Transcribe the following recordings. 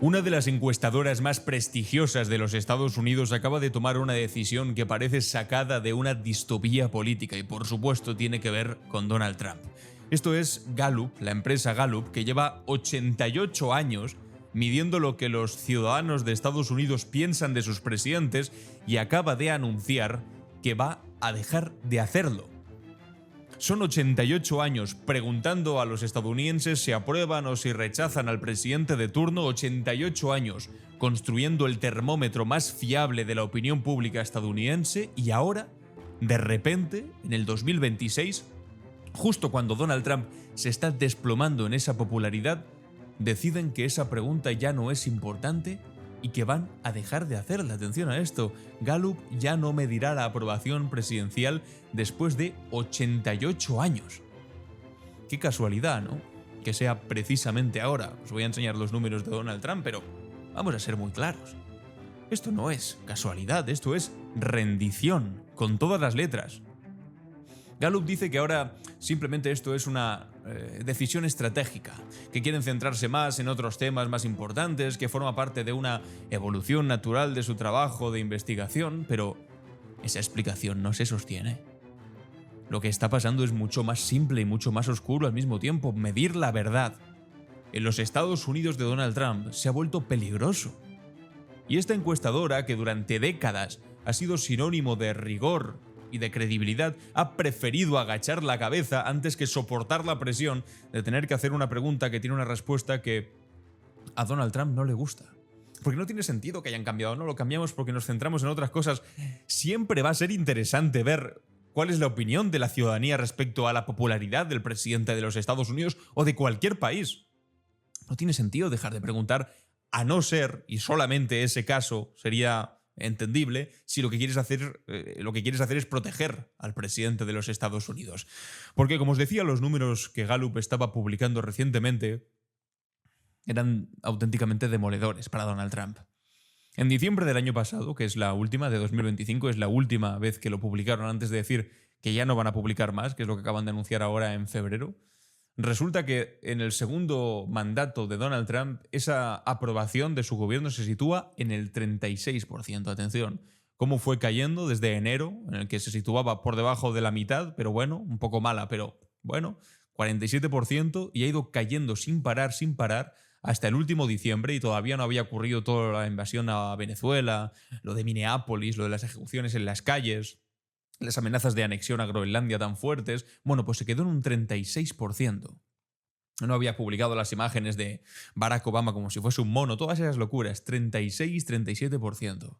Una de las encuestadoras más prestigiosas de los Estados Unidos acaba de tomar una decisión que parece sacada de una distopía política y por supuesto tiene que ver con Donald Trump. Esto es Gallup, la empresa Gallup, que lleva 88 años midiendo lo que los ciudadanos de Estados Unidos piensan de sus presidentes y acaba de anunciar que va a dejar de hacerlo. Son 88 años preguntando a los estadounidenses si aprueban o si rechazan al presidente de turno, 88 años construyendo el termómetro más fiable de la opinión pública estadounidense y ahora, de repente, en el 2026, justo cuando Donald Trump se está desplomando en esa popularidad, deciden que esa pregunta ya no es importante y que van a dejar de hacerla. Atención a esto, Gallup ya no medirá la aprobación presidencial después de 88 años. Qué casualidad, ¿no? Que sea precisamente ahora. Os voy a enseñar los números de Donald Trump, pero vamos a ser muy claros. Esto no es casualidad, esto es rendición, con todas las letras. Gallup dice que ahora simplemente esto es una decisión estratégica, que quieren centrarse más en otros temas más importantes, que forma parte de una evolución natural de su trabajo de investigación, pero esa explicación no se sostiene. Lo que está pasando es mucho más simple y mucho más oscuro al mismo tiempo, medir la verdad. En los Estados Unidos de Donald Trump se ha vuelto peligroso. Y esta encuestadora, que durante décadas ha sido sinónimo de rigor y de credibilidad, ha preferido agachar la cabeza antes que soportar la presión de tener que hacer una pregunta que tiene una respuesta que a Donald Trump no le gusta. Porque no tiene sentido que hayan cambiado, no lo cambiamos porque nos centramos en otras cosas. Siempre va a ser interesante ver cuál es la opinión de la ciudadanía respecto a la popularidad del presidente de los Estados Unidos o de cualquier país. No tiene sentido dejar de preguntar, a no ser, y solamente ese caso sería entendible, si lo que quieres hacer es proteger al presidente de los Estados Unidos. Porque, como os decía, los números que Gallup estaba publicando recientemente eran auténticamente demoledores para Donald Trump. En diciembre del año pasado, que es la última, de 2025, es la última vez que lo publicaron antes de decir que ya no van a publicar más, que es lo que acaban de anunciar ahora en febrero, resulta que en el segundo mandato de Donald Trump esa aprobación de su gobierno se sitúa en el 36%. Atención, cómo fue cayendo desde enero, en el que se situaba por debajo de la mitad, pero bueno, un poco mala, pero bueno, 47%, y ha ido cayendo sin parar, hasta el último diciembre, y todavía no había ocurrido toda la invasión a Venezuela, lo de Minneapolis, lo de las ejecuciones en las calles, las amenazas de anexión a Groenlandia tan fuertes. Bueno, pues se quedó en un 36%. No había publicado las imágenes de Barack Obama como si fuese un mono, todas esas locuras. 36-37%.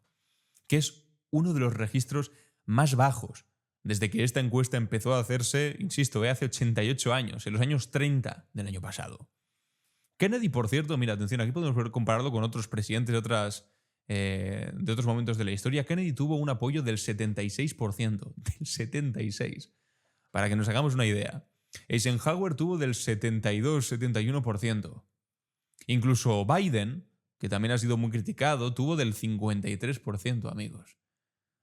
Que es uno de los registros más bajos desde que esta encuesta empezó a hacerse, insisto, hace 88 años, en los años 30 del año pasado. Kennedy, por cierto, mira, atención, aquí podemos compararlo con otros presidentes de otros momentos de la historia. Kennedy tuvo un apoyo del 76%, del 76%, para que nos hagamos una idea. Eisenhower tuvo del 72-71%. Incluso Biden, que también ha sido muy criticado, tuvo del 53%, amigos.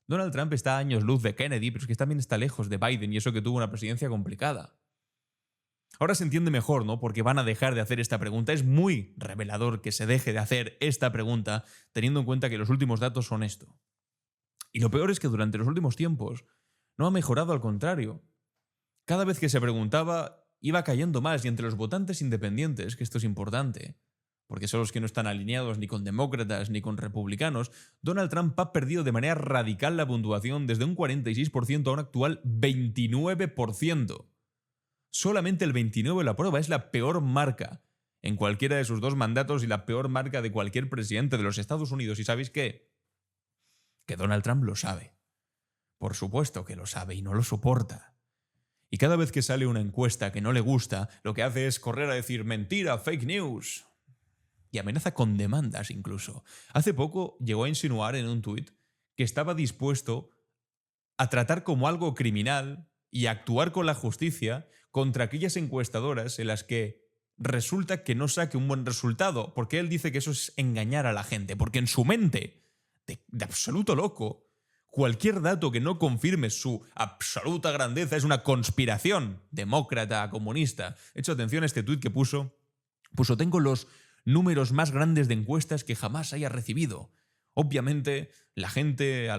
Donald Trump está a años luz de Kennedy, pero es que también está lejos de Biden, y eso que tuvo una presidencia complicada. Ahora se entiende mejor, ¿no? Porque van a dejar de hacer esta pregunta. Es muy revelador que se deje de hacer esta pregunta, teniendo en cuenta que los últimos datos son esto. Y lo peor es que durante los últimos tiempos no ha mejorado, al contrario. Cada vez que se preguntaba, iba cayendo más, y entre los votantes independientes, que esto es importante, porque son los que no están alineados ni con demócratas ni con republicanos, Donald Trump ha perdido de manera radical la puntuación desde un 46% a un actual 29%. Solamente el 29% lo aprueba, es la peor marca en cualquiera de sus dos mandatos y la peor marca de cualquier presidente de los Estados Unidos. ¿Y sabéis qué? Que Donald Trump lo sabe. Por supuesto que lo sabe y no lo soporta. Y cada vez que sale una encuesta que no le gusta, lo que hace es correr a decir mentira, fake news. Y amenaza con demandas incluso. Hace poco llegó a insinuar en un tuit que estaba dispuesto a tratar como algo criminal y actuar con la justicia contra aquellas encuestadoras en las que resulta que no saque un buen resultado, porque él dice que eso es engañar a la gente, porque en su mente, de absoluto loco, cualquier dato que no confirme su absoluta grandeza es una conspiración demócrata, comunista. He hecho atención a este tuit que puso tengo los números más grandes de encuestas que jamás haya recibido. Obviamente, a la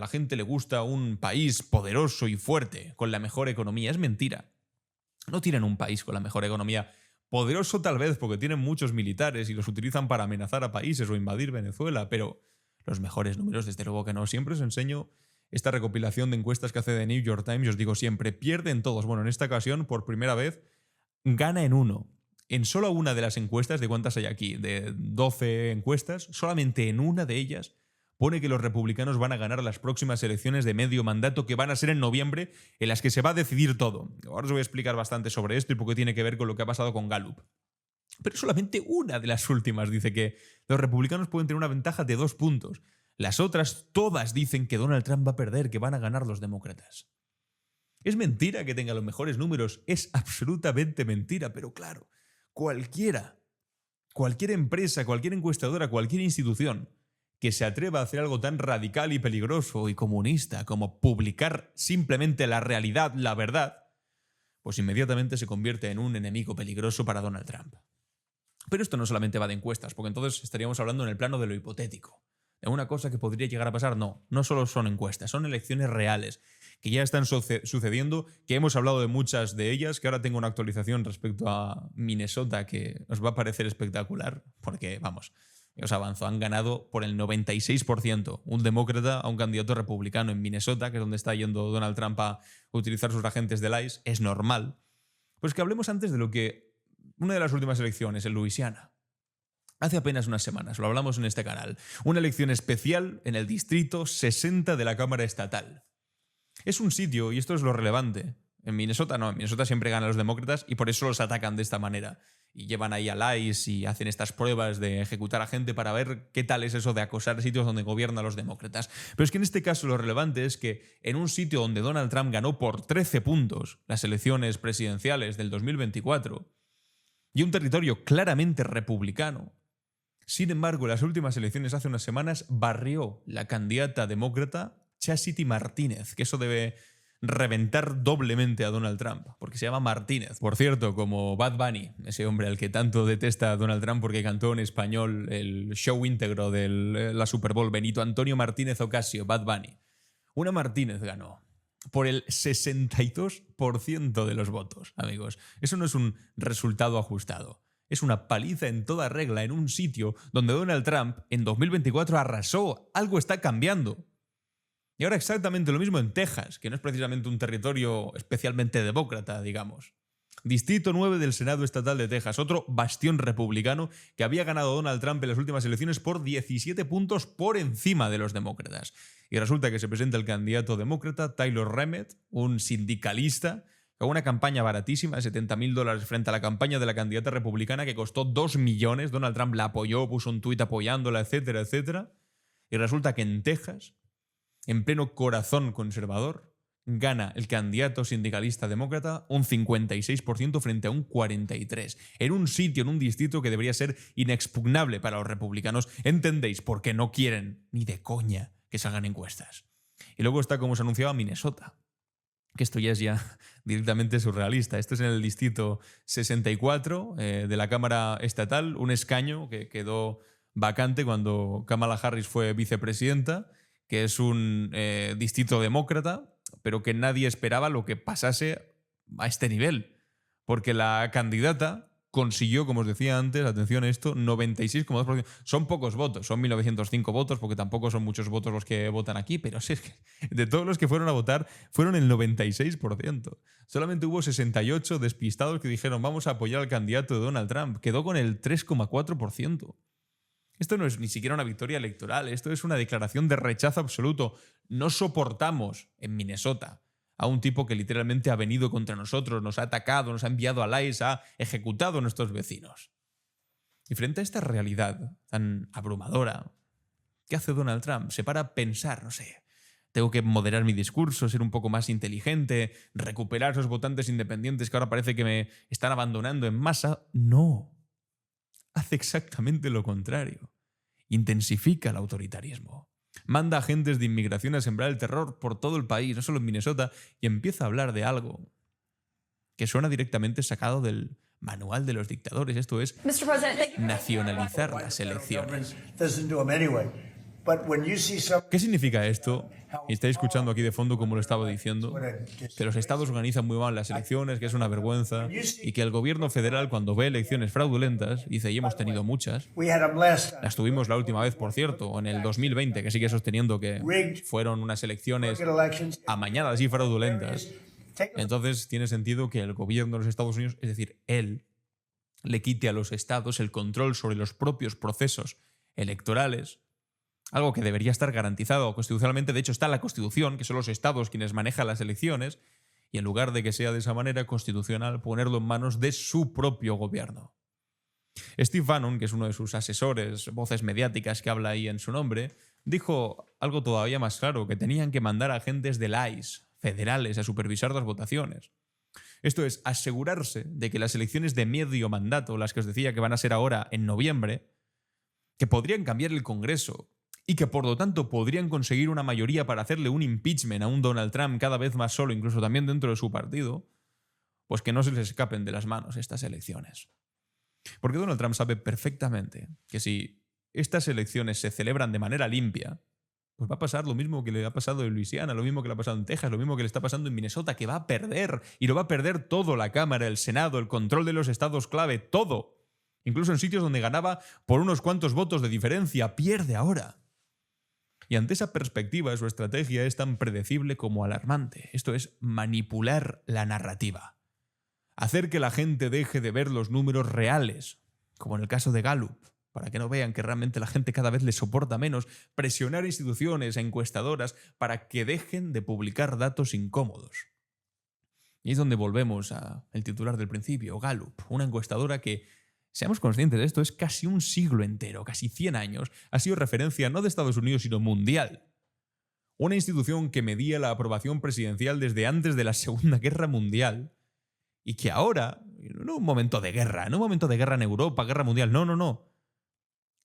gente le gusta un país poderoso y fuerte, con la mejor economía. Es mentira. No tienen un país con la mejor economía. Poderoso tal vez porque tienen muchos militares y los utilizan para amenazar a países o invadir Venezuela, pero los mejores números desde luego que no. Siempre os enseño esta recopilación de encuestas que hace The New York Times y os digo siempre, pierden todos. Bueno, en esta ocasión, por primera vez, gana en uno. En solo una de las encuestas, ¿de cuántas hay aquí? De 12 encuestas, solamente en una de ellas pone que los republicanos van a ganar las próximas elecciones de medio mandato que van a ser en noviembre, en las que se va a decidir todo. Ahora os voy a explicar bastante sobre esto y por qué tiene que ver con lo que ha pasado con Gallup. Pero solamente una de las últimas dice que los republicanos pueden tener una ventaja de 2 puntos. Las otras todas dicen que Donald Trump va a perder, que van a ganar los demócratas. Es mentira que tenga los mejores números, es absolutamente mentira, pero claro, cualquier empresa, cualquier encuestadora, cualquier institución que se atreva a hacer algo tan radical y peligroso y comunista como publicar simplemente la realidad, la verdad, pues inmediatamente se convierte en un enemigo peligroso para Donald Trump. Pero esto no solamente va de encuestas, porque entonces estaríamos hablando en el plano de lo hipotético. ¿De una cosa que podría llegar a pasar? No, no solo son encuestas, son elecciones reales, que ya están sucediendo, que hemos hablado de muchas de ellas, que ahora tengo una actualización respecto a Minnesota que os va a parecer espectacular, porque, vamos, os avanzo, han ganado por el 96%, un demócrata a un candidato republicano en Minnesota, que es donde está yendo Donald Trump a utilizar sus agentes del ICE, es normal. Pues que hablemos antes de lo que una de las últimas elecciones en Luisiana. Hace apenas unas semanas, lo hablamos en este canal, una elección especial en el distrito 60 de la Cámara Estatal. Es un sitio, y esto es lo relevante, en Minnesota no, en Minnesota siempre ganan los demócratas y por eso los atacan de esta manera. Y llevan ahí al ICE y hacen estas pruebas de ejecutar a gente para ver qué tal es eso de acosar sitios donde gobiernan los demócratas. Pero es que en este caso lo relevante es que en un sitio donde Donald Trump ganó por 13 puntos las elecciones presidenciales del 2024 y un territorio claramente republicano, sin embargo, en las últimas elecciones hace unas semanas barrió la candidata demócrata Chastity Martínez, que eso debe reventar doblemente a Donald Trump, porque se llama Martínez. Por cierto, como Bad Bunny, ese hombre al que tanto detesta a Donald Trump porque cantó en español el show íntegro de la Super Bowl, Benito Antonio Martínez Ocasio, Bad Bunny. Una Martínez ganó por el 62% de los votos, amigos. Eso no es un resultado ajustado. Es una paliza en toda regla en un sitio donde Donald Trump en 2024 arrasó. Algo está cambiando. Y ahora exactamente lo mismo en Texas, que no es precisamente un territorio especialmente demócrata, digamos. Distrito 9 del Senado Estatal de Texas, otro bastión republicano que había ganado Donald Trump en las últimas elecciones por 17 puntos por encima de los demócratas. Y resulta que se presenta el candidato demócrata Tyler Remmet, un sindicalista, con una campaña baratísima de $70,000 frente a la campaña de la candidata republicana que costó 2 millones. Donald Trump la apoyó, puso un tuit apoyándola, etcétera, etcétera. Y resulta que en Texas, en pleno corazón conservador, gana el candidato sindicalista demócrata un 56% frente a un 43%. En un sitio, en un distrito que debería ser inexpugnable para los republicanos. ¿Entendéis por qué no quieren ni de coña que salgan encuestas? Y luego está, como se anunciaba, Minnesota. Que esto ya es directamente surrealista. Esto es en el distrito 64 de la Cámara Estatal, un escaño que quedó vacante cuando Kamala Harris fue vicepresidenta, que es un distrito demócrata, pero que nadie esperaba lo que pasase a este nivel, porque la candidata consiguió, como os decía antes, atención a esto, 96,2%. Son pocos votos, son 1.905 votos, porque tampoco son muchos votos los que votan aquí, pero sí, es que de todos los que fueron a votar, fueron el 96%. Solamente hubo 68 despistados que dijeron vamos a apoyar al candidato de Donald Trump. Quedó con el 3,4%. Esto no es ni siquiera una victoria electoral, esto es una declaración de rechazo absoluto. No soportamos en Minnesota a un tipo que literalmente ha venido contra nosotros, nos ha atacado, nos ha enviado al ICE, ha ejecutado a nuestros vecinos. Y frente a esta realidad tan abrumadora, ¿qué hace Donald Trump? Se para a pensar, no sé, tengo que moderar mi discurso, ser un poco más inteligente, recuperar esos votantes independientes que ahora parece que me están abandonando en masa. No. Hace exactamente lo contrario. Intensifica el autoritarismo. Manda agentes de inmigración a sembrar el terror por todo el país, no solo en Minnesota, y empieza a hablar de algo que suena directamente sacado del manual de los dictadores. Esto es nacionalizar las elecciones. ¿Qué significa esto? Y estáis escuchando aquí de fondo, como lo estaba diciendo, que los estados organizan muy mal las elecciones, que es una vergüenza, y que el gobierno federal, cuando ve elecciones fraudulentas, dice, y hemos tenido muchas, las tuvimos la última vez, por cierto, en el 2020, que sigue sosteniendo que fueron unas elecciones amañadas y fraudulentas. Entonces tiene sentido que el gobierno de los Estados Unidos, es decir, él, le quite a los estados el control sobre los propios procesos electorales, algo que debería estar garantizado constitucionalmente. De hecho, está en la Constitución, que son los estados quienes manejan las elecciones, y en lugar de que sea de esa manera constitucional, ponerlo en manos de su propio gobierno. Steve Bannon, que es uno de sus asesores, voces mediáticas que habla ahí en su nombre, dijo algo todavía más claro, que tenían que mandar agentes del ICE, federales, a supervisar las votaciones. Esto es, asegurarse de que las elecciones de medio mandato, las que os decía que van a ser ahora en noviembre, que podrían cambiar el Congreso y que por lo tanto podrían conseguir una mayoría para hacerle un impeachment a un Donald Trump cada vez más solo, incluso también dentro de su partido, pues que no se les escapen de las manos estas elecciones. Porque Donald Trump sabe perfectamente que si estas elecciones se celebran de manera limpia, pues va a pasar lo mismo que le ha pasado en Luisiana, lo mismo que le ha pasado en Texas, lo mismo que le está pasando en Minnesota, que va a perder, y lo va a perder todo, la Cámara, el Senado, el control de los estados clave, todo. Incluso en sitios donde ganaba por unos cuantos votos de diferencia, pierde ahora. Y ante esa perspectiva, su estrategia es tan predecible como alarmante. Esto es manipular la narrativa. Hacer que la gente deje de ver los números reales, como en el caso de Gallup, para que no vean que realmente la gente cada vez les soporta menos, presionar a instituciones, a encuestadoras, para que dejen de publicar datos incómodos. Y es donde volvemos al titular del principio, Gallup, una encuestadora que, seamos conscientes de esto, es casi un siglo entero, casi 100 años, ha sido referencia no de Estados Unidos, sino mundial. Una institución que medía la aprobación presidencial desde antes de la Segunda Guerra Mundial y que ahora, no un momento de guerra, no un momento de guerra en Europa, guerra mundial, no.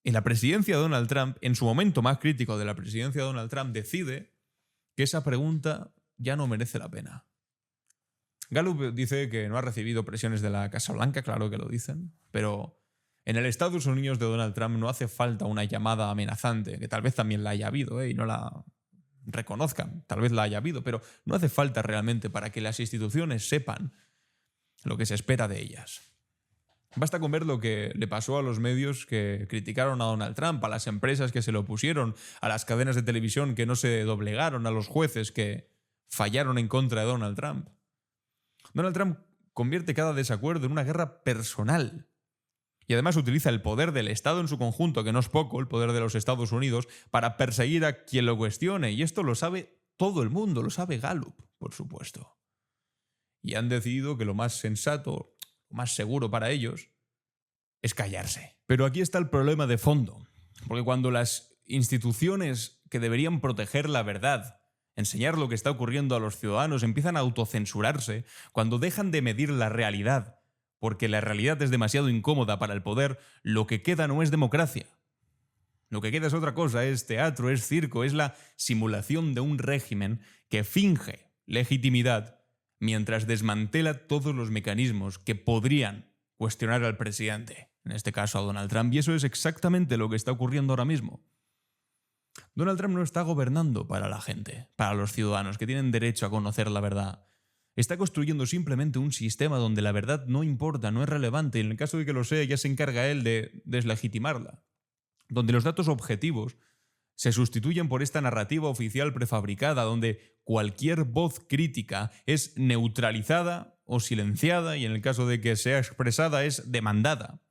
En la presidencia de Donald Trump, en su momento más crítico de la presidencia de Donald Trump, decide que esa pregunta ya no merece la pena. Gallup dice que no ha recibido presiones de la Casa Blanca, claro que lo dicen, pero en el Estados Unidos de Donald Trump no hace falta una llamada amenazante, que tal vez también la haya habido y no la reconozcan, tal vez la haya habido, pero no hace falta realmente para que las instituciones sepan lo que se espera de ellas. Basta con ver lo que le pasó a los medios que criticaron a Donald Trump, a las empresas que se lo opusieron, a las cadenas de televisión que no se doblegaron, a los jueces que fallaron en contra de Donald Trump. Donald Trump convierte cada desacuerdo en una guerra personal y además utiliza el poder del Estado en su conjunto, que no es poco, el poder de los Estados Unidos, para perseguir a quien lo cuestione. Y esto lo sabe todo el mundo, lo sabe Gallup, por supuesto. Y han decidido que lo más sensato, lo más seguro para ellos, es callarse. Pero aquí está el problema de fondo, porque cuando las instituciones que deberían proteger la verdad, enseñar lo que está ocurriendo a los ciudadanos, empiezan a autocensurarse, cuando dejan de medir la realidad, porque la realidad es demasiado incómoda para el poder, lo que queda no es democracia. Lo que queda es otra cosa, es teatro, es circo, es la simulación de un régimen que finge legitimidad mientras desmantela todos los mecanismos que podrían cuestionar al presidente, en este caso a Donald Trump, y eso es exactamente lo que está ocurriendo ahora mismo. Donald Trump no está gobernando para la gente, para los ciudadanos que tienen derecho a conocer la verdad. Está construyendo simplemente un sistema donde la verdad no importa, no es relevante, y en el caso de que lo sea ya se encarga él de deslegitimarla. Donde los datos objetivos se sustituyen por esta narrativa oficial prefabricada, donde cualquier voz crítica es neutralizada o silenciada, y en el caso de que sea expresada es demandada.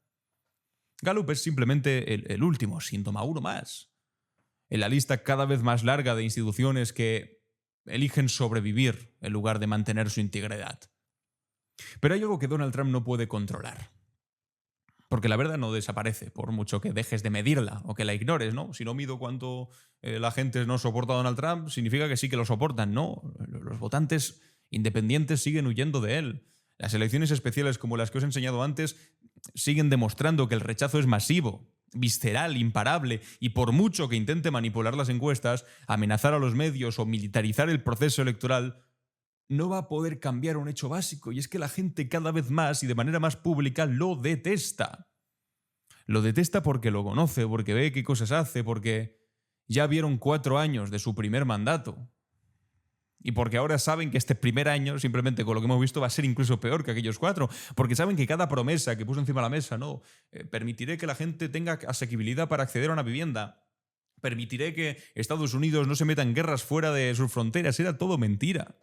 Gallup es simplemente el último síntoma, uno más, en la lista cada vez más larga de instituciones que eligen sobrevivir en lugar de mantener su integridad. Pero hay algo que Donald Trump no puede controlar. Porque la verdad no desaparece, por mucho que dejes de medirla o que la ignores, ¿no? Si no mido cuánto la gente no soporta a Donald Trump, significa que sí que lo soportan. No, los votantes independientes siguen huyendo de él. Las elecciones especiales como las que os he enseñado antes siguen demostrando que el rechazo es masivo, visceral, imparable, y por mucho que intente manipular las encuestas, amenazar a los medios o militarizar el proceso electoral, no va a poder cambiar un hecho básico, y es que la gente cada vez más y de manera más pública lo detesta. Lo detesta porque lo conoce, porque ve qué cosas hace, porque ya vieron 4 años de su primer mandato. Y porque ahora saben que este primer año, simplemente con lo que hemos visto, va a ser incluso peor que aquellos 4. Porque saben que cada promesa que puso encima de la mesa, no, permitiré que la gente tenga asequibilidad para acceder a una vivienda, permitiré que Estados Unidos no se meta en guerras fuera de sus fronteras, era todo mentira.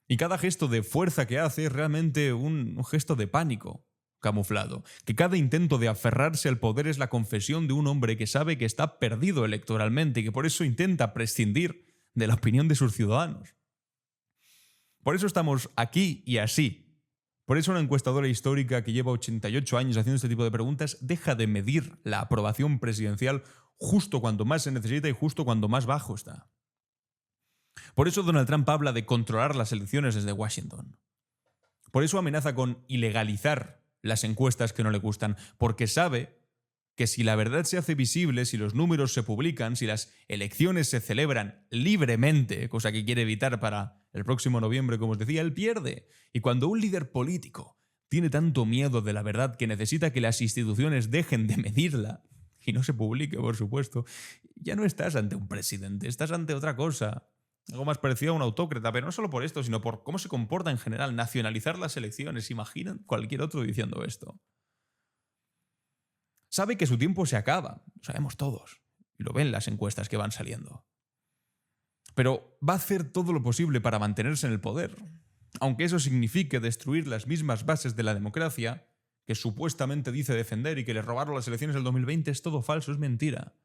Y cada gesto de fuerza que hace es realmente un gesto de pánico camuflado. Que cada intento de aferrarse al poder es la confesión de un hombre que sabe que está perdido electoralmente y que por eso intenta prescindir de la opinión de sus ciudadanos. Por eso estamos aquí y así. Por eso una encuestadora histórica que lleva 88 años haciendo este tipo de preguntas deja de medir la aprobación presidencial justo cuando más se necesita y justo cuando más bajo está. Por eso Donald Trump habla de controlar las elecciones desde Washington. Por eso amenaza con ilegalizar las encuestas que no le gustan, porque sabe que si la verdad se hace visible, si los números se publican, si las elecciones se celebran libremente, cosa que quiere evitar para el próximo noviembre, como os decía, él pierde. Y cuando un líder político tiene tanto miedo de la verdad que necesita que las instituciones dejen de medirla, y no se publique, por supuesto, ya no estás ante un presidente, estás ante otra cosa. Algo más parecido a un autócrata, pero no solo por esto, sino por cómo se comporta en general. Nacionalizar las elecciones, imaginan cualquier otro diciendo esto. Sabe que su tiempo se acaba, lo sabemos todos, y lo ven las encuestas que van saliendo. Pero va a hacer todo lo posible para mantenerse en el poder, aunque eso signifique destruir las mismas bases de la democracia que supuestamente dice defender y que le robaron las elecciones del 2020 es todo falso, es mentira.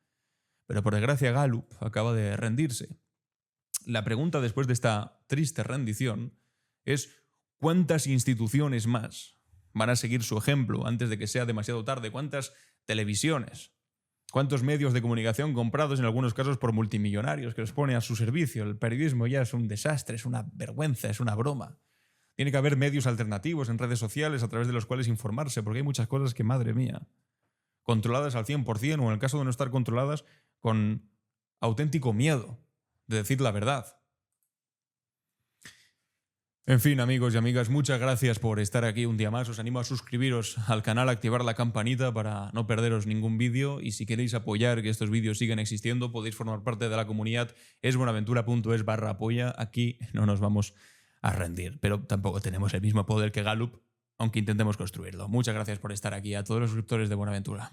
Pero por desgracia Gallup acaba de rendirse. La pregunta después de esta triste rendición es ¿cuántas instituciones más van a seguir su ejemplo antes de que sea demasiado tarde? ¿Cuántas televisiones? ¿Cuántos medios de comunicación comprados en algunos casos por multimillonarios que los pone a su servicio? El periodismo ya es un desastre, es una vergüenza, es una broma. Tiene que haber medios alternativos en redes sociales a través de los cuales informarse, porque hay muchas cosas que, madre mía, controladas al 100% o en el caso de no estar controladas, con auténtico miedo de decir la verdad. En fin, amigos y amigas, muchas gracias por estar aquí un día más. Os animo a suscribiros al canal, a activar la campanita para no perderos ningún vídeo. Y si queréis apoyar que estos vídeos sigan existiendo, podéis formar parte de la comunidad esbuenaventura.es/apoya. Aquí no nos vamos a rendir, pero tampoco tenemos el mismo poder que Gallup, aunque intentemos construirlo. Muchas gracias por estar aquí, a todos los suscriptores de Buenaventura.